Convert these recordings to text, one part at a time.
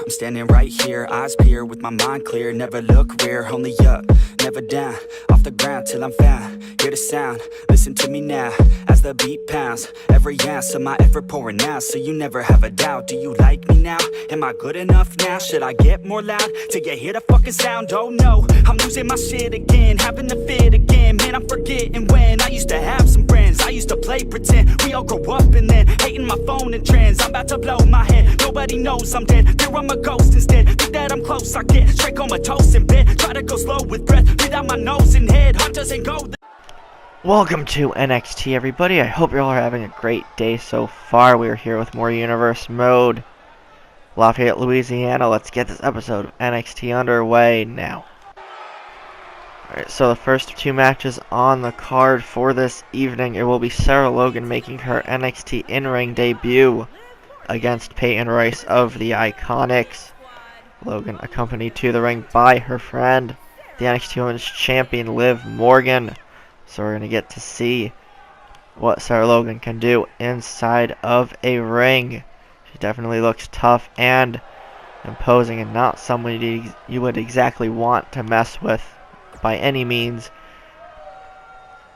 I'm standing right here, eyes peer with my mind clear. Never look rear, only up, never down. Off the ground till I'm found. Hear the sound, listen to me now. As the beat pounds, every ounce of my effort pouring out. So you never have a doubt, do you like me now? Am I good enough now? Should I get more loud? Till you hear the fucking sound, oh no. I'm losing my shit again, having to fit again. Man, I'm forgetting when I used to have some friends. I used to play pretend, we all grow up and then hating my phone and trends. I'm about to blow my head, nobody knows I'm dead. Fear I'm a ghost instead, think that I'm close, I get straight comatose in bed. Try to go slow with breath, breathe out my nose and head. Heart doesn't go there. Welcome to NXT, everybody. I hope you all are having a great day so far. We are here with more Universe Mode. Lafayette, Louisiana. Let's get this episode of NXT underway now. Alright, so the first two matches on the card for this evening, it will be Sarah Logan making her NXT in-ring debut against Peyton Royce of the Iconics. Logan accompanied to the ring by her friend, the NXT Women's Champion Liv Morgan. So we're going to get to see what Sarah Logan can do inside of a ring. She definitely looks tough and imposing and not somebody you would exactly want to mess with by any means.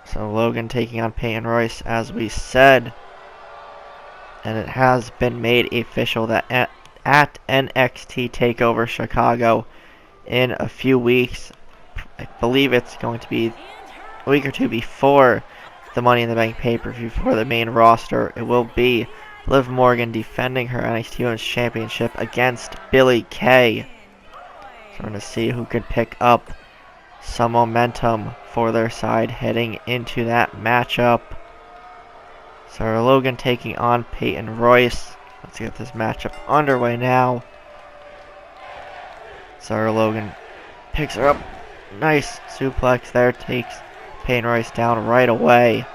So Logan taking on Peyton Royce, as we said. And it has been made official that at NXT TakeOver Chicago in a few weeks, I believe it's going to be a week or two before the Money in the Bank pay-per-view for the main roster, it will be Liv Morgan defending her NXT Women's Championship against Billie Kay. So we're going to see who can pick up some momentum for their side heading into that matchup. Sarah Logan taking on Peyton Royce. Let's get this matchup underway now. Sarah Logan picks her up. Nice suplex there, takes Peyton Royce down right away.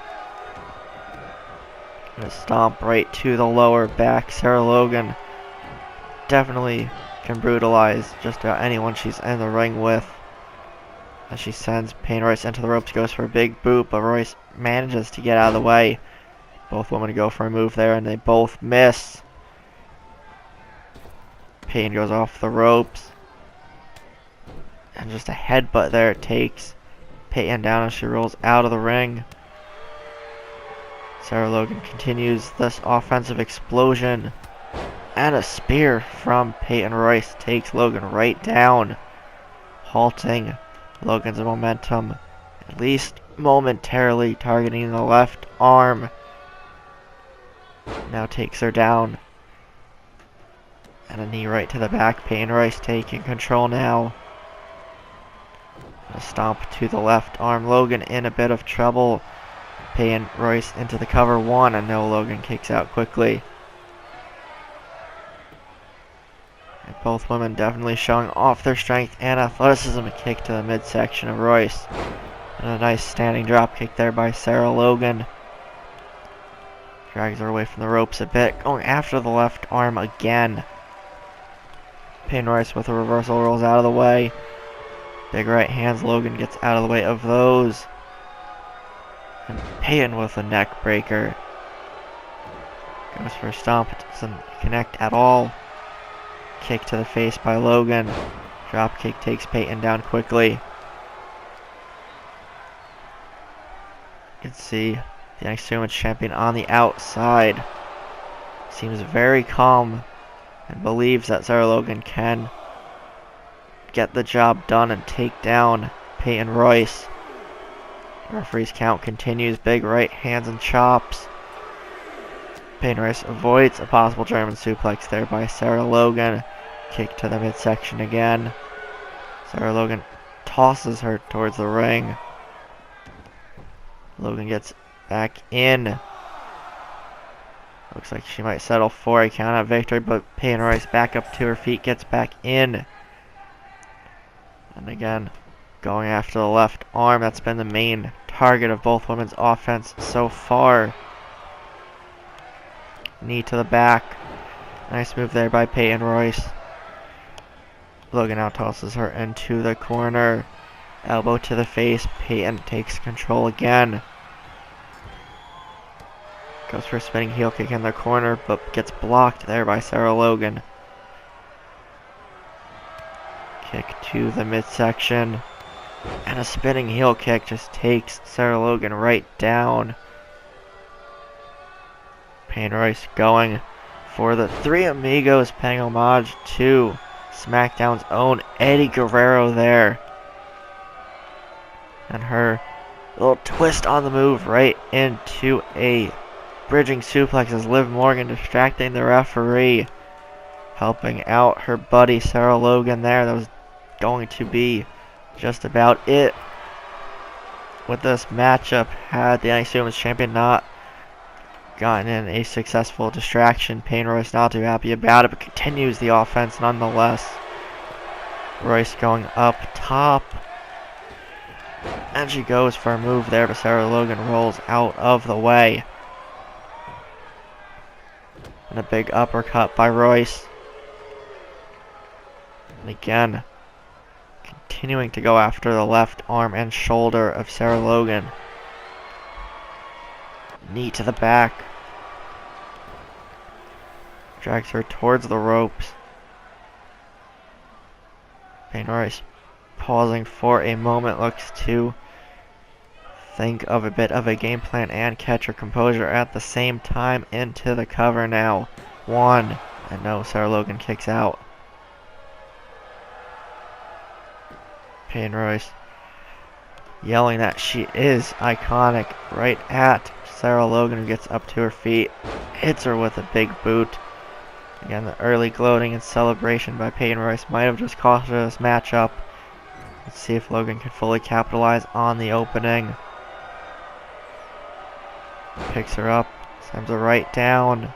Gonna stomp right to the lower back. Sarah Logan definitely can brutalize just about anyone she's in the ring with. As she sends Peyton Royce into the ropes, goes for a big boot, but Royce manages to get out of the way. Both women go for a move there, and they both miss. Peyton goes off the ropes. And just a headbutt there takes Peyton down as she rolls out of the ring. Sarah Logan continues this offensive explosion. And a spear from Peyton Royce takes Logan right down, halting Logan's momentum, at least momentarily, targeting the left arm. Now takes her down. And a knee right to the back. Peyton Royce taking control now. A stomp to the left arm. Logan in a bit of trouble. Peyton Royce into the cover. One, and no, Logan kicks out quickly. And both women definitely showing off their strength and athleticism. A kick to the midsection of Royce. And a nice standing drop kick there by Sarah Logan. Drags her away from the ropes a bit. Going after the left arm again. Peyton Royce with a reversal rolls out of the way. Big right hands. Logan gets out of the way of those. And Peyton with a neck breaker. Goes for a stomp. It doesn't connect at all. Kick to the face by Logan. Drop kick takes Peyton down quickly. You can see the NXT Women's Champion on the outside. Seems very calm and believes that Sarah Logan can get the job done and take down Peyton Royce. The referee's count continues. Big right hands and chops. Peyton Royce avoids a possible German suplex there by Sarah Logan. Kick to the midsection again. Sarah Logan tosses her towards the ring. Logan gets back in. Looks like she might settle for a count out victory, but Peyton Royce back up to her feet, gets back in. And again, going after the left arm. That's been the main target of both women's offense so far. Knee to the back. Nice move there by Peyton Royce. Logan now tosses her into the corner. Elbow to the face. Peyton takes control again. Goes for a spinning heel kick in the corner, but gets blocked there by Sarah Logan. to the midsection. And a spinning heel kick just takes Sarah Logan right down. Peyton Royce going for the Three Amigos, paying homage to SmackDown's own Eddie Guerrero there. And her little twist on the move right into a bridging suplex as Liv Morgan distracting the referee. Helping out her buddy Sarah Logan there. That was going to be just about it with this matchup had the NXT Women's Champion not gotten in a successful distraction. Peyton Royce not too happy about it, but continues the offense nonetheless. Royce going up top. And she goes for a move there, but Sarah Logan rolls out of the way. And a big uppercut by Royce. And again, continuing to go after the left arm and shoulder of Sarah Logan. Knee to the back. Drags her towards the ropes. Peyton Royce pausing for a moment, looks to think of a bit of a game plan and catch her composure at the same time. Into the cover now. One. And no, Sarah Logan kicks out. Peyton Royce yelling that she is iconic right at Sarah Logan, who gets up to her feet, hits her with a big boot. Again, the early gloating and celebration by Peyton Royce might have just cost her this matchup. Let's see if Logan can fully capitalize on the opening. Picks her up, sends her right down.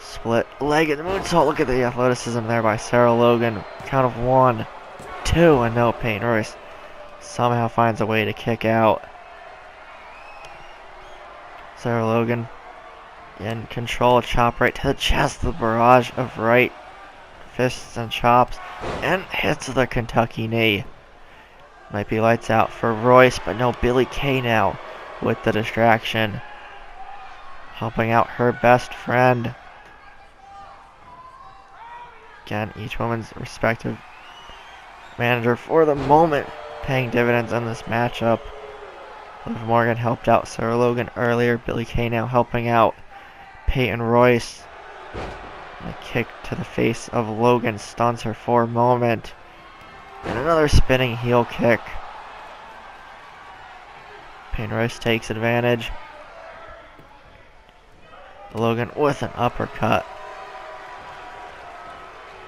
Split leg at the moonsault. Look at the athleticism there by Sarah Logan. Count of 1, 2, and no, Peyton Royce somehow finds a way to kick out. Sarah Logan in control, a chop right to the chest, the barrage of right fists and chops, and hits the Kentucky knee. Might be lights out for Royce, but no, Billie Kay now with the distraction, helping out her best friend. Again, each woman's respective manager for the moment paying dividends in this matchup. Liv Morgan helped out Sarah Logan earlier. Billie Kay now helping out Peyton Royce. And a kick to the face of Logan stuns her for a moment. And another spinning heel kick. Peyton Royce takes advantage. Logan with an uppercut.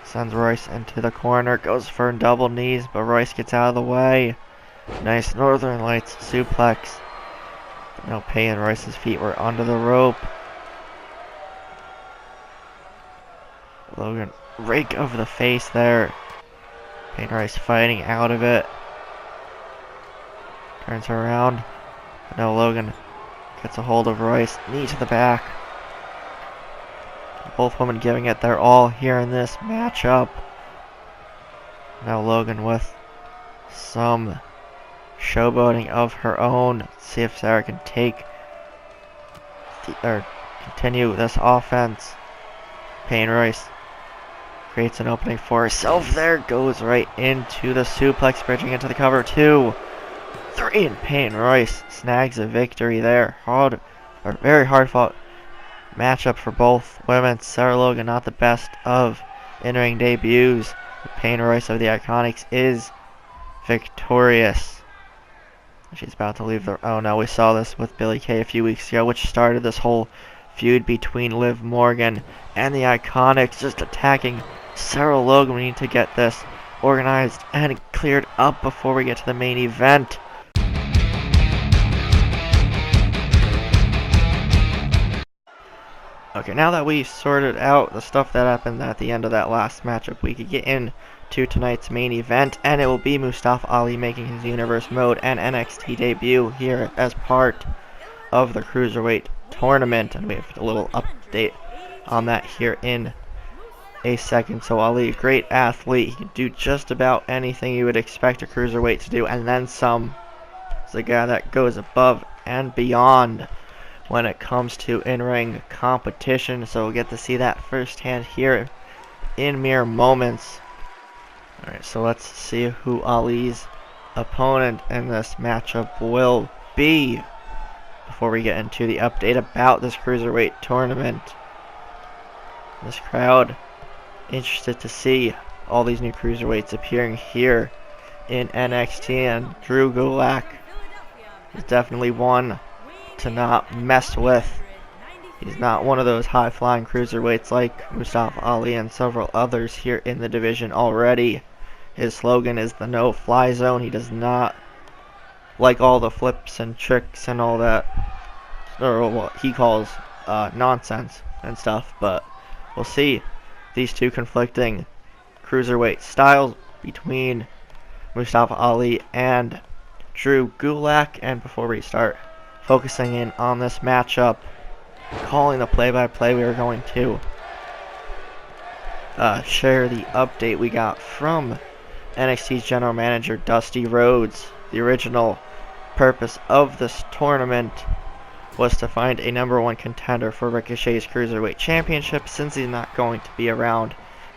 Sends Royce into the corner. Goes for double knees, but Royce gets out of the way. Nice Northern Lights suplex. No, Peyton Royce's feet were under the rope. Logan rake over the face there. Peyton Royce fighting out of it. Turns her around. Now Logan gets a hold of Royce. Knee to the back. Both women giving it their all here in this matchup. Now Logan with some showboating of her own. Let's see if Sarah can continue this offense. Peyton Royce creates an opening for herself there. Goes right into the suplex, bridging into the cover. 2, 3, and Peyton Royce snags a victory there. Very hard fought matchup for both women. Sarah Logan not the best of in-ring debuts. Peyton Royce of the Iconics is victorious. She's about to leave the... Oh no, we saw this with Billie Kay a few weeks ago, which started this whole feud between Liv Morgan and the Iconics, just attacking Sarah Logan. We need to get this organized and cleared up before we get to the main event. Okay, now that we've sorted out the stuff that happened at the end of that last matchup, we could get into tonight's main event, and it will be Mustafa Ali making his Universe Mode and NXT debut here as part of the Cruiserweight tournament, and we have a little update on that here in a second. So Ali, a great athlete, he can do just about anything you would expect a Cruiserweight to do, and then some. He's a guy that goes above and beyond when it comes to in-ring competition, so we'll get to see that firsthand here in mere moments. Alright, so let's see who Ali's opponent in this matchup will be before we get into the update about this cruiserweight tournament. This crowd interested to see all these new cruiserweights appearing here in NXT, and Drew Gulak is definitely one to not mess with. He's not one of those high-flying cruiserweights like Mustafa Ali and several others here in the division already. His slogan is the no-fly zone. He does not like all the flips and tricks and all that, or what he calls nonsense and stuff, but we'll see these two conflicting cruiserweight styles between Mustafa Ali and Drew Gulak. And before we start focusing in on this matchup, calling the play-by-play, we are going to share the update we got from NXT's general manager Dusty Rhodes. The original purpose of this tournament was to find a #1 contender for Ricochet's Cruiserweight Championship. Since he's not going to be around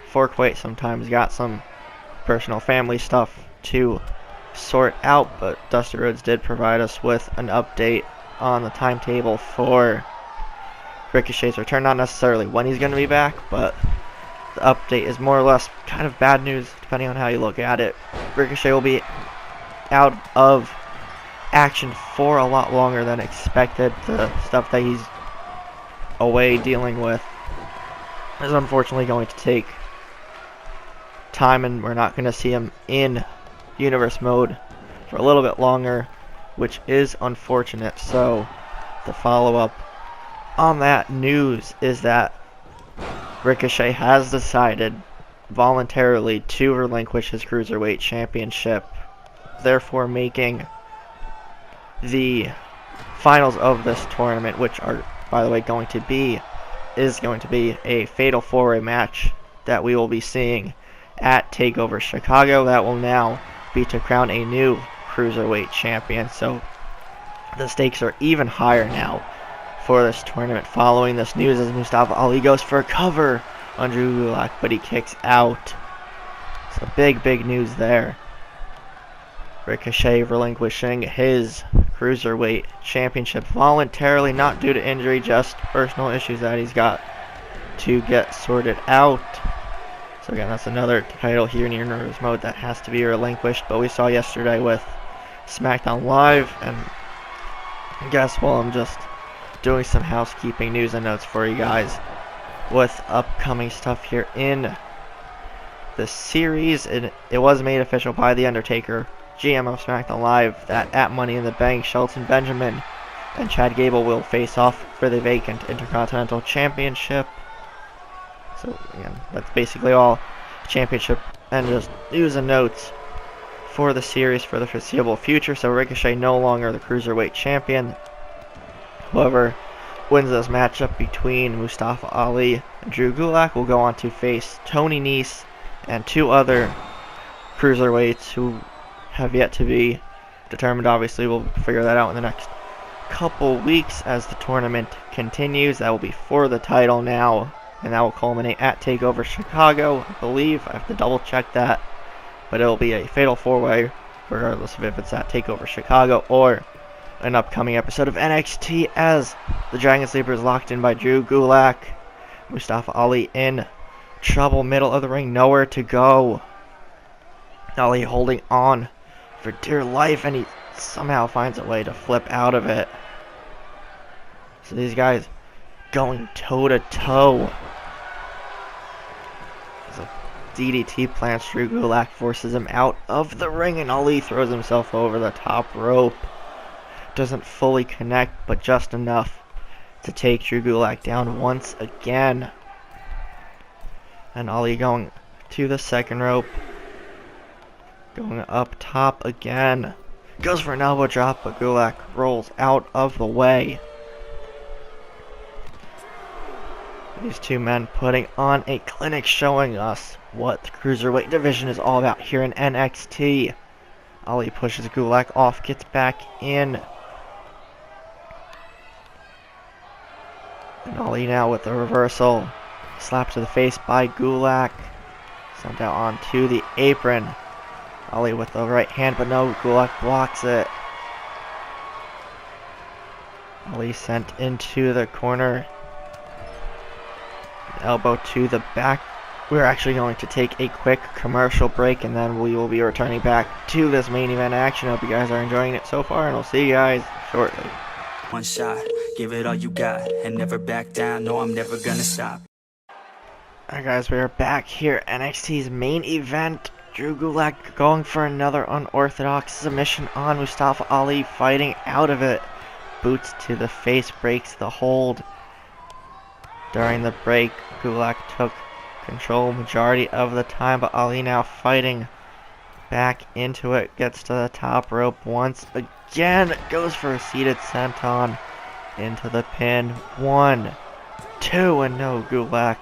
for quite some time, he's got some personal family stuff to sort out, but Dusty Rhodes did provide us with an update on the timetable for Ricochet's return. Not necessarily when he's going to be back, but the update is more or less kind of bad news depending on how you look at it. Ricochet will be out of action for a lot longer than expected. The stuff that he's away dealing with is unfortunately going to take time, and we're not going to see him in universe mode for a little bit longer, which is unfortunate. So the follow-up on that news is that Ricochet has decided voluntarily to relinquish his Cruiserweight Championship, therefore making the finals of this tournament, which are, by the way, going to be a fatal 4-way match that we will be seeing at TakeOver Chicago. That will now be to crown a new Cruiserweight champion. So the stakes are even higher now for this tournament following this news, as Mustafa Ali goes for a cover on Drew Gulak, but he kicks out. So big news there. Ricochet relinquishing his Cruiserweight Championship voluntarily, not due to injury, just personal issues that he's got to get sorted out. So again, that's another title here in Universe mode that has to be relinquished, but we saw yesterday with SmackDown Live, and I guess while I'm just doing some housekeeping news and notes for you guys with upcoming stuff here in the series, it was made official by The Undertaker, GM of SmackDown Live, that at Money in the Bank, Shelton Benjamin and Chad Gable will face off for the vacant Intercontinental Championship. So again, that's basically all championship and just news and notes for the series for the foreseeable future. So Ricochet no longer the Cruiserweight Champion. Whoever wins this matchup between Mustafa Ali and Drew Gulak will go on to face Tony Nese and two other cruiserweights who have yet to be determined. Obviously, we'll figure that out in the next couple weeks as the tournament continues. That will be for the title now, and that will culminate at TakeOver Chicago, I believe. I have to double check that, but it will be a fatal 4-way regardless of if it's at TakeOver Chicago or an upcoming episode of NXT, as the Dragon Sleeper is locked in by Drew Gulak. Mustafa Ali in trouble, middle of the ring, nowhere to go. Ali holding on for dear life, and he somehow finds a way to flip out of it. So these guys going toe to toe. As a DDT plants Drew Gulak, forces him out of the ring, and Ali throws himself over the top rope. Doesn't fully connect, but just enough to take Drew Gulak down once again. And Ali going to the second rope, going up top again, goes for an elbow drop, but Gulak rolls out of the way. These two men putting on a clinic, showing us what the Cruiserweight division is all about here in NXT. Ali pushes Gulak off, gets back in. And Ali now with the reversal. Slap to the face by Gulak. sent out onto the apron. Ali with the right hand, but no, Gulak blocks it. Ali sent into the corner. Elbow to the back. We're actually going to take a quick commercial break, and then we will be returning back to this main event action. Hope you guys are enjoying it so far, and we'll see you guys shortly. One shot, give it all you got, and never back down, no I'm never gonna stop. Alright guys, we are back here at NXT's main event. Drew Gulak going for another unorthodox submission on Mustafa Ali, fighting out of it. Boots to the face breaks the hold. During the break, Gulak took control majority of the time, but Ali now fighting back into it, gets to the top rope once again, goes for a seated senton into the pin. 1, 2, and no, Gulak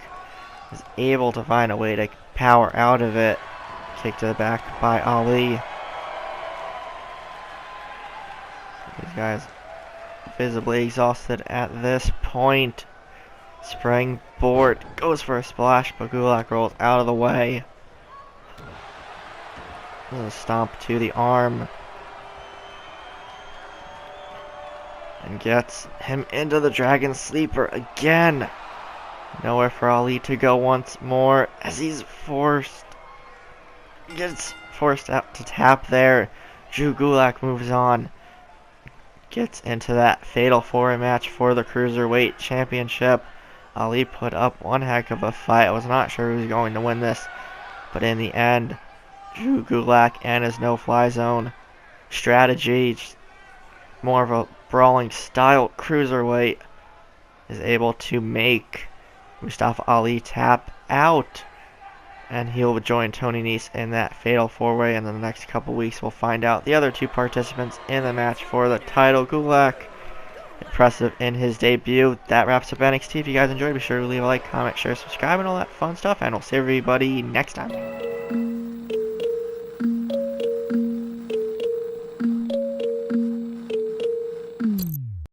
is able to find a way to power out of it. Kick to the back by Ali. These guys visibly exhausted at this point. Springboard goes for a splash, but Gulak rolls out of the way. A stomp to the arm. And gets him into the Dragon Sleeper again. Nowhere for Ali to go once more as he's gets forced out to tap there. Drew Gulak moves on. Gets into that fatal 4-way match for the Cruiserweight Championship. Ali put up one heck of a fight. I was not sure who was going to win this, but in the end, Drew Gulak and his no-fly zone strategy, more of a brawling style Cruiserweight, is able to make Mustafa Ali tap out, and he'll join Tony Nese in that fatal 4-way, and in the next couple weeks we'll find out the other two participants in the match for the title. Gulak, impressive in his debut. That wraps up NXT. If you guys enjoyed, be sure to leave a like, comment, share, subscribe, and all that fun stuff, and we'll see everybody next time.